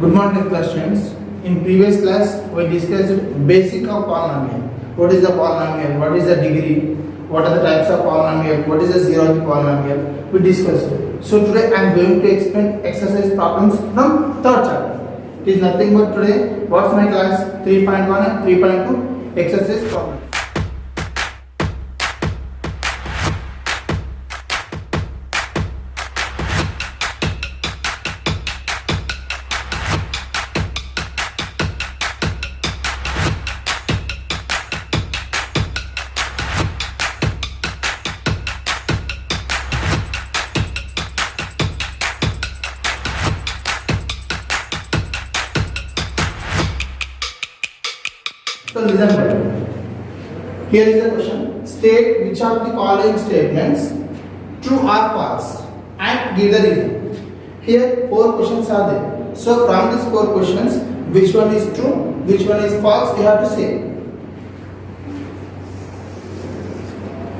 Good morning, class students. In previous class, we discussed basic of polynomial. What is the polynomial? What is the degree? What are the types of polynomial? What is the zeroth polynomial? We discussed it. So today I am going to explain exercise problems from third chapter. It is nothing but today. What's my class? 3.1 and 3.2 exercise problems. So listen well. Here is the question. State which of the following statements true or false and give the reason. Here 4 questions are there. So from these 4 questions, which one is true, which one is false, you have to say.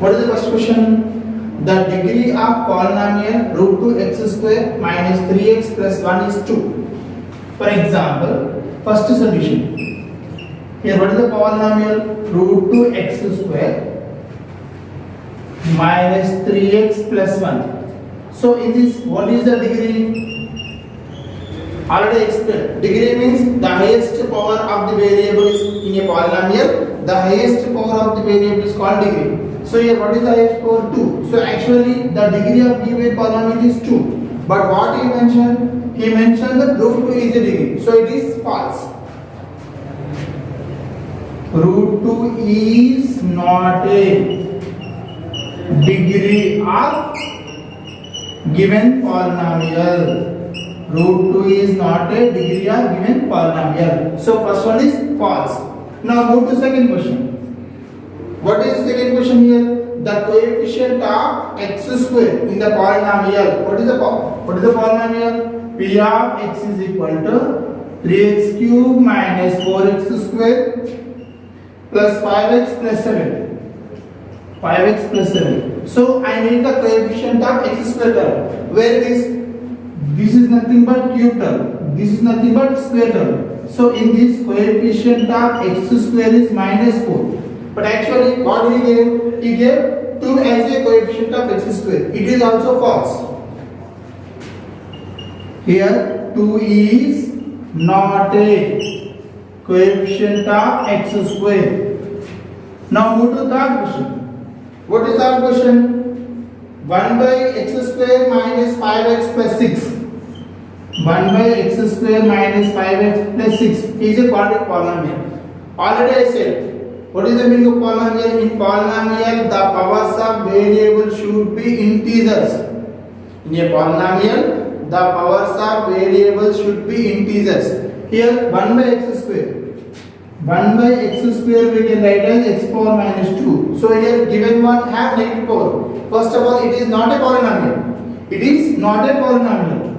What is the first question? The degree of polynomial root 2x square minus 3x plus 1 is 2. For example, first solution. Here what is the polynomial? Root 2x square minus 3x plus 1. So in this, what is the degree? Already explained. Degree means the highest power of the variable is in a polynomial. The highest power of the variable is called degree. So here what is the highest power? 2. So actually the degree of given polynomial is 2. But what he mentioned? He mentioned that root 2 is a degree. So it is false. Root 2 is not a degree of given polynomial. Root 2 is not a degree of given polynomial. So first one is false. Now move to second question. What is the second question here? The coefficient of x square in the polynomial. What is the polynomial? P of x is equal to 3x cube minus 4x square plus 5x plus 7. 5x plus 7. So I need the coefficient of x square term. Where it is? This is nothing but cube term. This is nothing but square term. So in this coefficient of x square is minus 4. But actually what he gave? He gave 2 as a coefficient of x square. It is also false. Here 2 is not a coefficient of x square. Now move to third question. What is third question? 1 by x square minus 5x plus 6. 1 by x square minus 5x plus 6 is a quadratic polynomial. Already I said, what is the meaning of polynomial? In polynomial, the powers of variable should be integers. In a polynomial, the powers of variable should be integers. Here 1 by x square. 1 by x square we can write as x power minus 2. So here given one have negative power. First of all, it is not a polynomial. It is not a polynomial.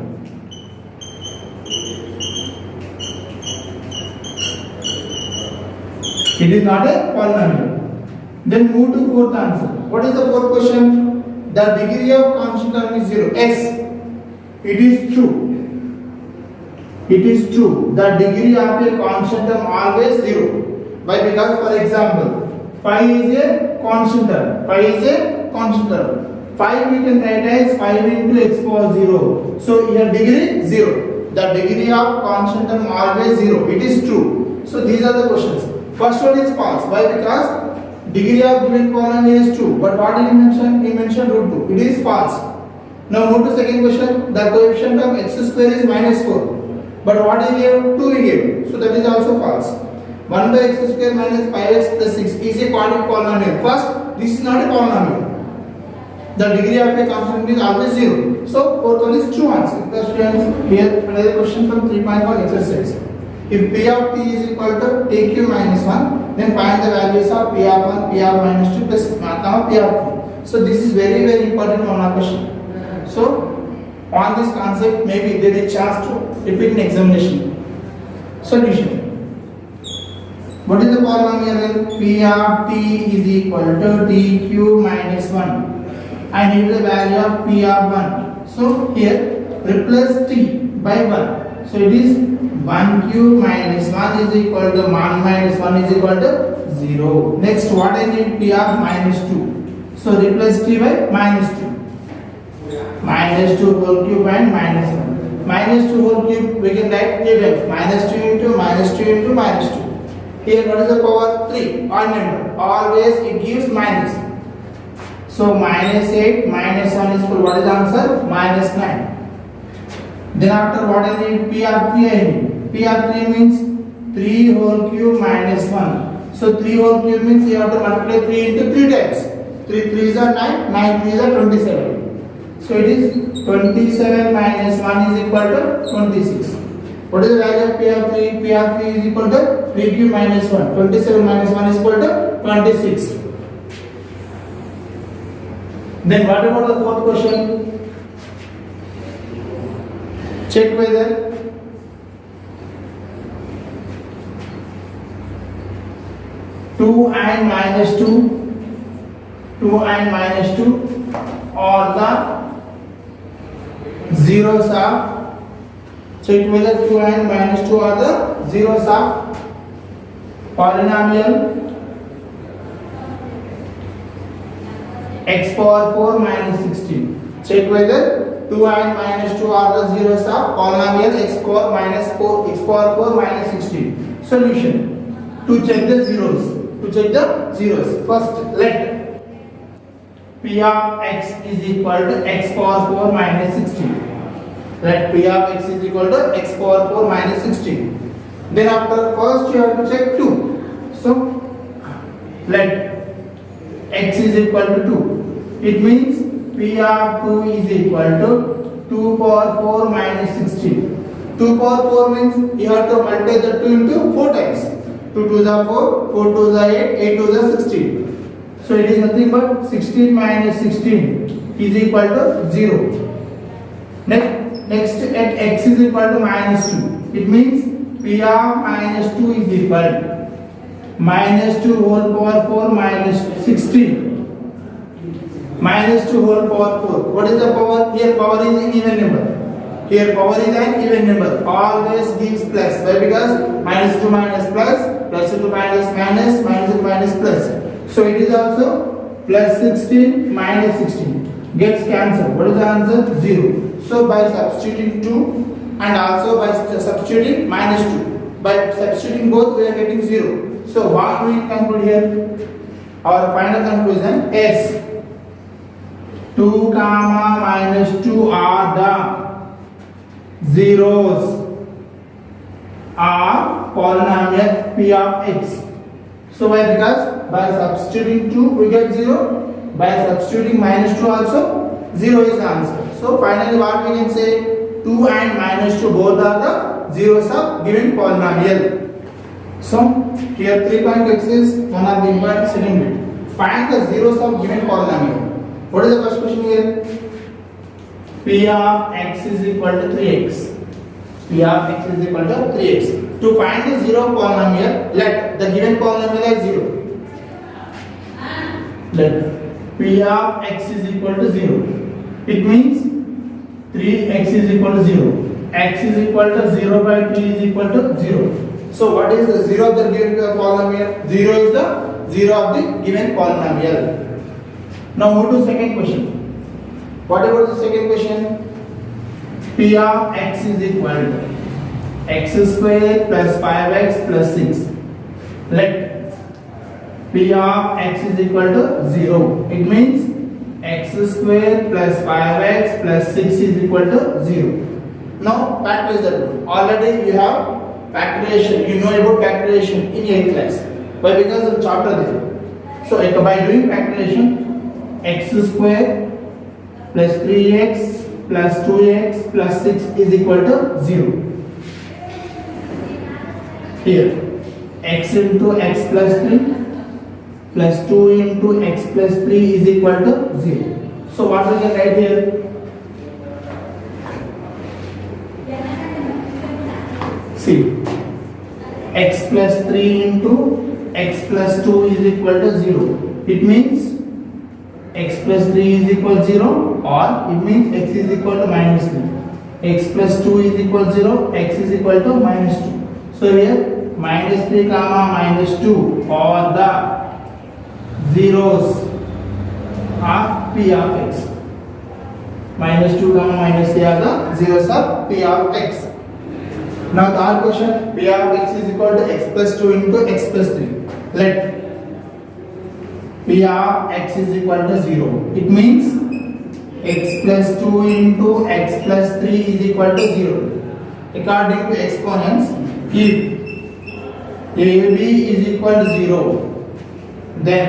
It is not a polynomial. Then move to fourth answer. What is the fourth question? The degree of constant term is 0. Yes, it is true. It is true. The degree of a constant term always 0. Why? Because for example, 5 is a constant term. 5 is a constant term. 5 we can write as 5 into x power 0. So here degree 0. The degree of constant term always 0. It is true. So these are the questions. First one is false. Why? Because degree of given polynomial is true. But what did he mention? He mentioned root 2. It is false. Now move to second question. The coefficient of x square is minus 4. But what he gave? 2 he gave. So that is also false. 1 by x square minus 5x plus 6 is a quadratic polynomial. First, this is not a polynomial. The degree of a constant is always 0. So fourth one is true answer. Students, here another question from 3.1 exercise. If P of t is equal to tq minus 1, then find the values of P of 1, P of minus 2 plus P of 3. So this is very important one question. So on this concept, maybe there is a chance to repeat in examination. Solution. What is the polynomial? P of t is equal to t cube minus 1. I need the value of P of 1. So here replace t by 1. So it is 1 cube minus 1 is equal to 1 minus 1 is equal to 0. Next, what I need? P of minus 2. So replace t by minus 2. Minus 2 whole cube and minus 1. Minus 2 whole cube we can write 3 times. Minus 2 into minus 2 into minus 2. Here what is the power? 3. Odd number. Always it gives minus. So minus 8 minus 1 is equal. What is the answer? Minus 9. Then after what I need? P of 3 I need. P of 3 means 3 whole cube minus 1. So 3 whole cube means you have to multiply 3 into 3 times. 3 3s are 9, 9 3s are 27. So it is 27 minus 1 is equal to 26. What is the value of P of 3? P of 3 is equal to 3 cube minus 1. 27 minus 1 is equal to 26. Then what about the fourth question? Check whether two and minus two are the zeros of. Check whether 2 and minus 2 are the zeros of polynomial x power 4 minus 16. Check whether 2 and minus 2 are the zeros of polynomial x power minus 4 x power 4 minus 16. Solution. To check the zeros. First let P of x is equal to x power 4 minus 16. Let P of x is equal to x power 4 minus 16. Then after first you have to check 2. So let x is equal to 2. It means P of 2 is equal to 2 power 4 minus 16. 2 power 4 means you have to multiply the 2 into 4 times. 2 2s are 4, 4 2s are 8, 8 2s are 16. So it is nothing but 16 minus 16 is equal to 0. Next at x is equal to minus 2. It means P of minus 2 is equal to minus 2 whole power 4 minus 16. Minus 2 whole power 4. What is the power? Here power is an even number. Here power is an even number. Always gives plus. Why? Because minus 2 minus plus, plus 2 minus minus, minus 2 minus plus. So it is also plus 16 minus 16. Gets cancelled. What is the answer? 0. So by substituting 2 and also by substituting minus 2. By substituting both we are getting 0. So what we conclude here? Our final conclusion is 2 comma minus 2 are the zeros are polynomial P of x. So why? Because by substituting 2 we get 0. By substituting minus 2 also 0 is the answer. So finally what we can say? 2 and minus 2 both are the zeros of given polynomial. So here 3.x is one of the important second bit. Find the zeros of given polynomial. What is the first question here? P of x is equal to 3x. P of x is equal to 3x. To find the zero polynomial, let the given polynomial as 0. Let P of x is equal to 0. It means 3x is equal to 0. X is equal to 0 by 3 is equal to 0. So what is the 0 of the given polynomial? 0 is the 0 of the given polynomial. Now move to second question. What about the second question? P of x is equal to x square plus 5x plus 6. Let P of x is equal to 0. It means x square plus 5x plus 6 is equal to 0. Now factorize that one. Already you have factorization. You know about factorization in 8th class. Why? Because of chapter there. So by doing factorization, x square plus 3x plus 2x plus 6 is equal to 0. Here x into x plus 3 plus 2 into x plus 3 is equal to 0. So what we can write here? See, x plus 3 into x plus 2 is equal to 0. It means x plus 3 is equal to 0, or it means x is equal to minus 3. x plus 2 is equal to 0, x is equal to minus 2. So here minus 3 comma minus 2 are the zeros of p of x. Minus 2 comma minus 3 are the zeros of p of x. Now third question, p of x is equal to x plus 2 into x plus 3. Let p of x is equal to 0. It means x plus 2 into x plus 3 is equal to 0. According to exponents, if ab is equal to 0, then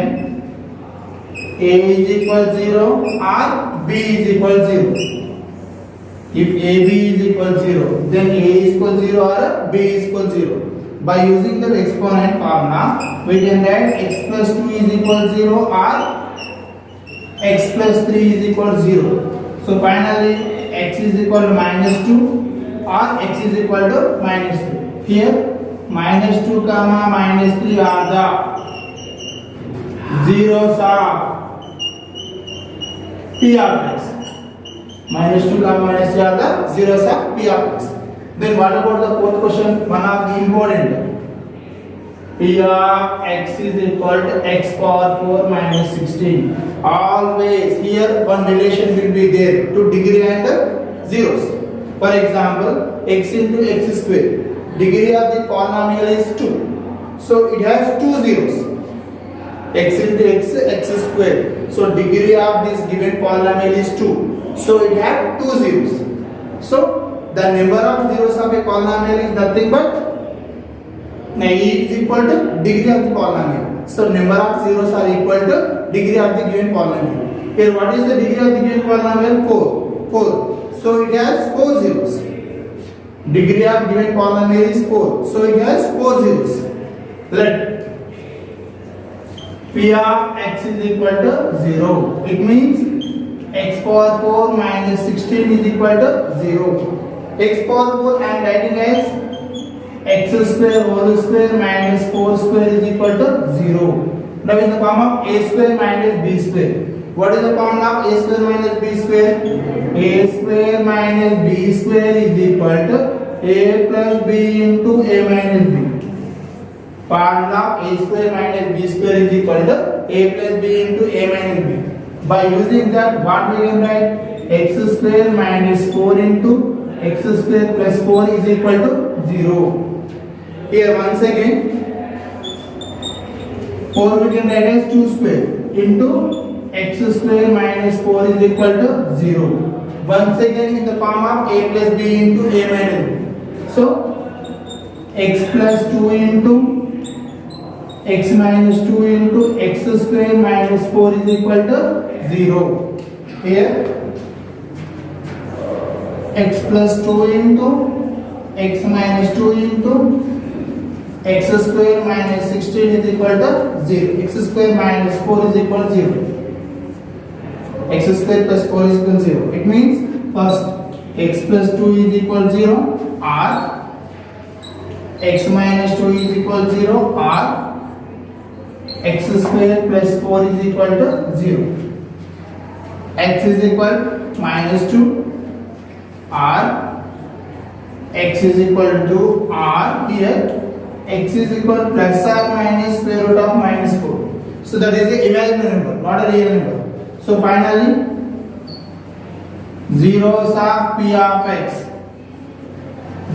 a is equal to 0 or b is equal to 0. If ab is equal to 0, then a is equal to 0 or b is equal to 0. By using the exponent formula, we can write x plus 2 is equal to 0 or x plus 3 is equal to 0. So finally x is equal to minus 2 or x is equal to minus 3. Here minus 2 comma minus 3 are the zeros of p of x. Minus 2 comma minus 3 are the zeros of p of x. Then what about the fourth question? One of the important. P of x is equal to x power 4 minus 16. Always here one relation will be there to degree and zeros. For example, x into x square. Degree of the polynomial is 2. So it has two zeros. X into x, x square. So degree of this given polynomial is 2. So it has two zeros. So the number of zeros of a polynomial is nothing but e is equal to degree of the polynomial. So number of zeros are equal to degree of the given polynomial. Here what is the degree of the given polynomial? 4. So it has 4 zeros. Degree of given polynomial is 4. So it has 4 zeros. Let p of x is equal to 0. It means x power 4 minus 16 is equal to 0. X power 4 I am writing as x square whole square minus 4 square is equal to 0. Now in the form of a square minus b square. What is the formula of a square minus b square? A square minus b square is equal to a plus b into a minus b. Formula a square minus b square is equal to a plus b into a minus b. By using that, what we can write? X square minus 4 into x square plus 4 is equal to 0. Here once again 4 we can write as 2 square into x square minus 4 is equal to 0. Once again in the form of a plus b into a minus b. So x plus 2 into x minus 2 into x square minus 4 is equal to 0. Here x plus 2 into x minus 2 into x square minus 16 is equal to 0. X square minus 4 is equal to 0. X square plus 4 is equal to 0. It means first x plus 2 is equal to 0 or x minus 2 is equal to 0 or x square plus 4 is equal to 0. X is equal minus 2 or x is equal to or here x is equal plus or minus square root of minus 4. So that is the imaginary number, not a real number. So finally zeros of p of x.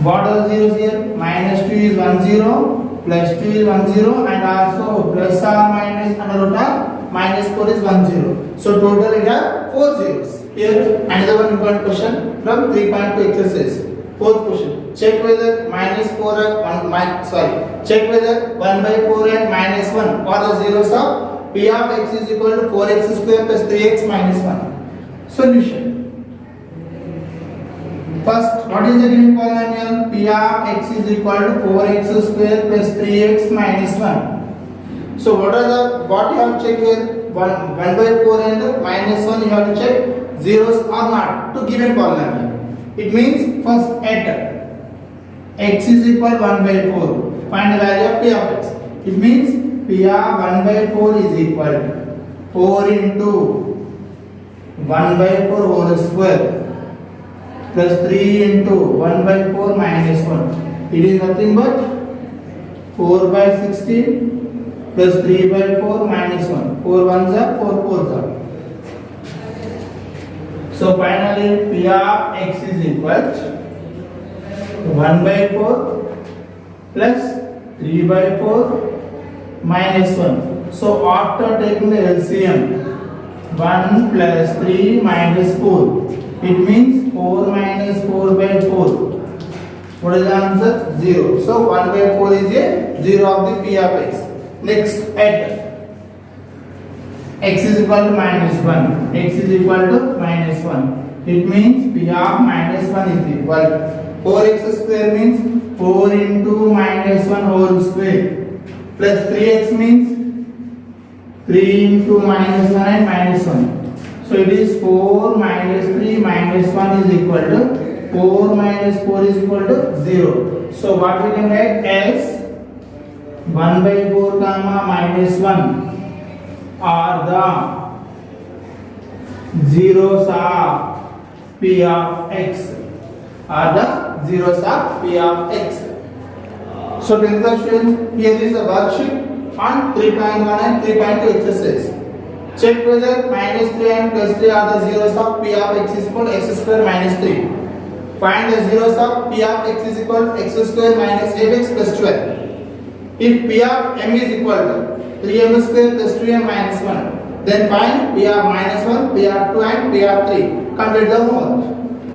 What are zeros here? Minus 2 is 1 0, plus 2 is 1 0, and also plus or minus under root of minus 4 is 1 0. So total it has 4 zeros. Here another one important question from 3.2 exercise. Fourth question. Check whether minus 4 and 1 check whether 1 by 4 and minus 1 are the zeros of p of x is equal to 4x square plus 3x minus 1. Solution. First, what is the given polynomial? P of x is equal to 4x square plus 3x minus 1. So what you have to check here? 1 by 4 and minus 1 you have to check zeros or not to given polynomial. It means first at x is equal 1 by 4. Find the value of p of x. It means p of 1 by 4 is equal to 4 into 1 by 4 whole square plus 3 into 1 by 4 minus 1. It is nothing but 4 by 16 plus 3 by 4 minus 1. 4 ones are 4 fours are. So finally P of x is equal to 1 by 4 plus 3 by 4 minus 1. So after taking the LCM, 1 plus 3 minus 4. It means 4 minus 4 by 4. What is the answer? 0. So 1 by 4 is a 0 of the P of x. Next, at x is equal to minus 1. X is equal to minus 1. It means P of minus 1 is equal to 4x square means 4 into minus 1 whole square plus 3x means 3 into minus 1 and minus 1. So it is 4 minus 3 minus 1 is equal to 4 minus 4 is equal to 0. So what we can write as 1 by 4 comma minus 1 are the zeros of P of x. Are the zeros of P of x. So 10th class students, here is a worksheet on 3.1 and 3.2 exercise. Check whether minus 3 and plus 3 are the zeros of P of x is equal to x square minus 3. Find the zeros of P of x is equal to x square minus 8x plus 12. If P of m is equal to 3m square plus 2m minus 1, then find P of minus 1, P of 2 and P of 3. Complete the homework.